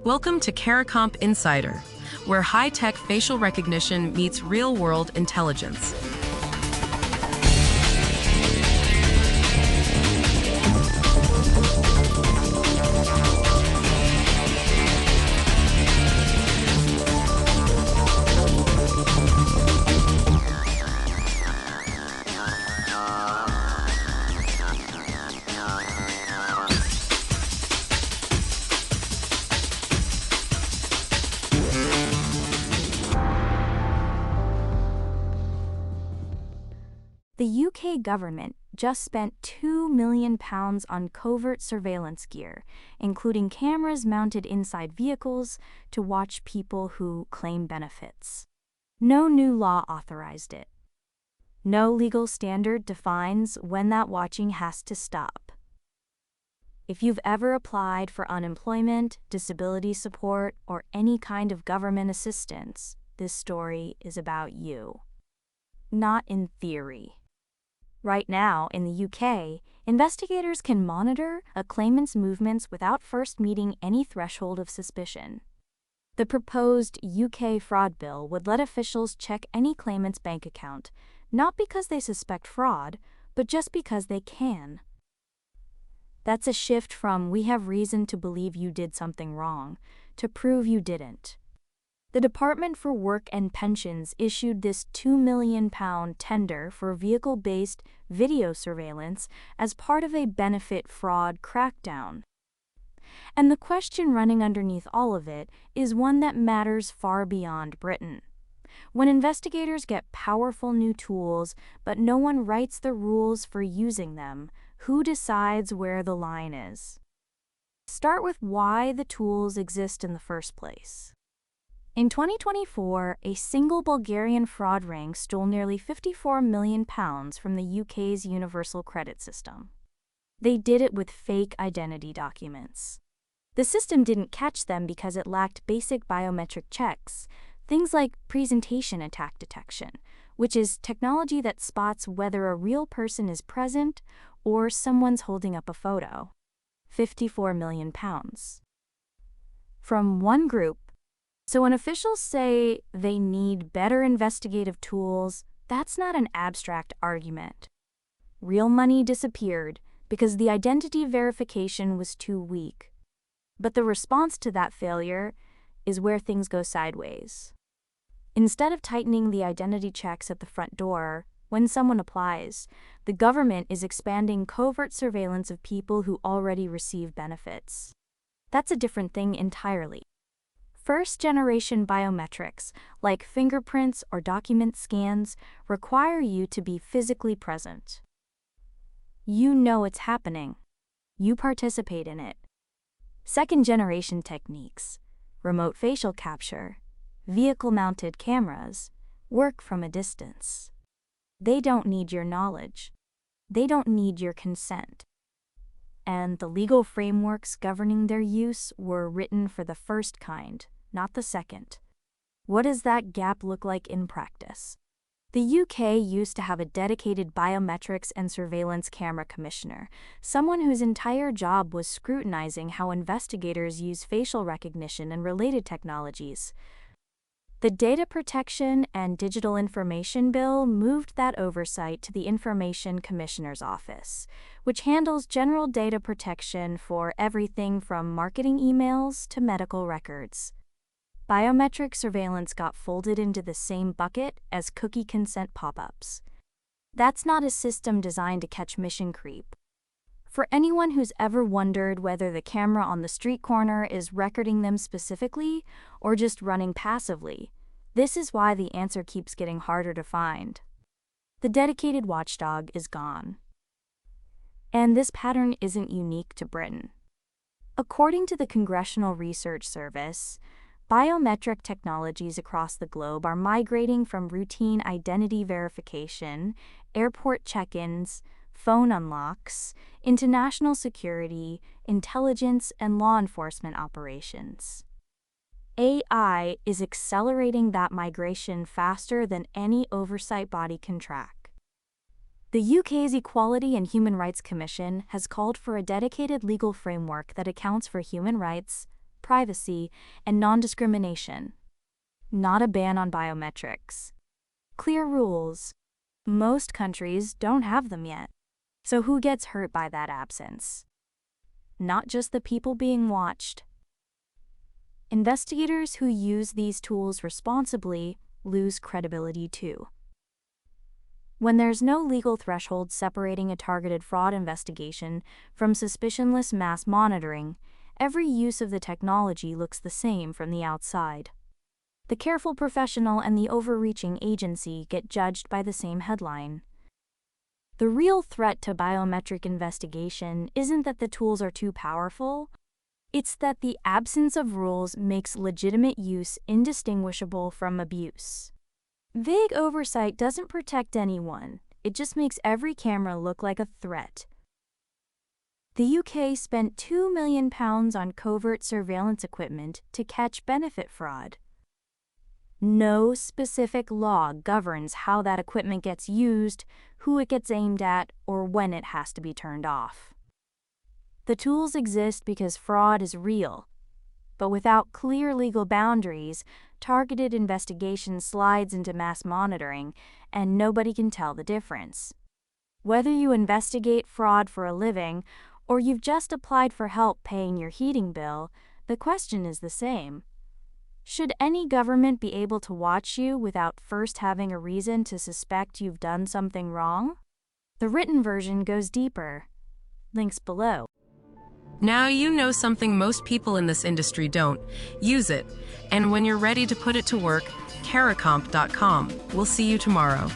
Welcome to CARICOMP Insider, where high-tech facial recognition meets real-world intelligence. The UK government just spent £2 million on covert surveillance gear, including cameras mounted inside vehicles to watch people who claim benefits. No new law authorized it. No legal standard defines when that watching has to stop. If you've ever applied for unemployment, disability support, or any kind of government assistance, this story is about you. Not in theory. Right now, in the UK, investigators can monitor a claimant's movements without first meeting any threshold of suspicion. The proposed UK fraud bill would let officials check any claimant's bank account, not because they suspect fraud, but just because they can. That's a shift from "we have reason to believe you did something wrong" to "prove you didn't." The Department for Work and Pensions issued this £2 million tender for vehicle-based video surveillance as part of a benefit fraud crackdown. And the question running underneath all of it is one that matters far beyond Britain. When investigators get powerful new tools, but no one writes the rules for using them, who decides where the line is? Start with why the tools exist in the first place. In 2024, a single Bulgarian fraud ring stole nearly £54 million from the UK's universal credit system. They did it with fake identity documents. The system didn't catch them because it lacked basic biometric checks, things like presentation attack detection, which is technology that spots whether a real person is present or someone's holding up a photo. £54 million. From one group. So when officials say they need better investigative tools, that's not an abstract argument. Real money disappeared because the identity verification was too weak. But the response to that failure is where things go sideways. Instead of tightening the identity checks at the front door, when someone applies, the government is expanding covert surveillance of people who already receive benefits. That's a different thing entirely. First-generation biometrics, like fingerprints or document scans, require you to be physically present. You know it's happening. You participate in it. Second-generation techniques, remote facial capture, vehicle-mounted cameras, work from a distance. They don't need your knowledge. They don't need your consent. And the legal frameworks governing their use were written for the first kind, not the second. What does that gap look like in practice? The UK used to have a dedicated biometrics and surveillance camera commissioner, someone whose entire job was scrutinizing how investigators use facial recognition and related technologies. The Data Protection and Digital Information Bill moved that oversight to the Information Commissioner's Office, which handles general data protection for everything from marketing emails to medical records. Biometric surveillance got folded into the same bucket as cookie consent pop-ups. That's not a system designed to catch mission creep. For anyone who's ever wondered whether the camera on the street corner is recording them specifically or just running passively, this is why the answer keeps getting harder to find. The dedicated watchdog is gone. And this pattern isn't unique to Britain. According to the Congressional Research Service, biometric technologies across the globe are migrating from routine identity verification, airport check-ins, phone unlocks, into national security, intelligence, and law enforcement operations. AI is accelerating that migration faster than any oversight body can track. The UK's Equality and Human Rights Commission has called for a dedicated legal framework that accounts for human rights, privacy, and non-discrimination. Not a ban on biometrics. Clear rules. Most countries don't have them yet. So who gets hurt by that absence? Not just the people being watched. Investigators who use these tools responsibly lose credibility too. When there's no legal threshold separating a targeted fraud investigation from suspicionless mass monitoring, every use of the technology looks the same from the outside. The careful professional and the overreaching agency get judged by the same headline. The real threat to biometric investigation isn't that the tools are too powerful, it's that the absence of rules makes legitimate use indistinguishable from abuse. Vague oversight doesn't protect anyone, it just makes every camera look like a threat. The UK spent £2 million on covert surveillance equipment to catch benefit fraud. No specific law governs how that equipment gets used, who it gets aimed at, or when it has to be turned off. The tools exist because fraud is real, but without clear legal boundaries, targeted investigation slides into mass monitoring, and nobody can tell the difference. Whether you investigate fraud for a living, or you've just applied for help paying your heating bill, the question is the same. Should any government be able to watch you without first having a reason to suspect you've done something wrong? The written version goes deeper. Links below. Now you know something most people in this industry don't. Use it. And when you're ready to put it to work, caracomp.com. We'll see you tomorrow.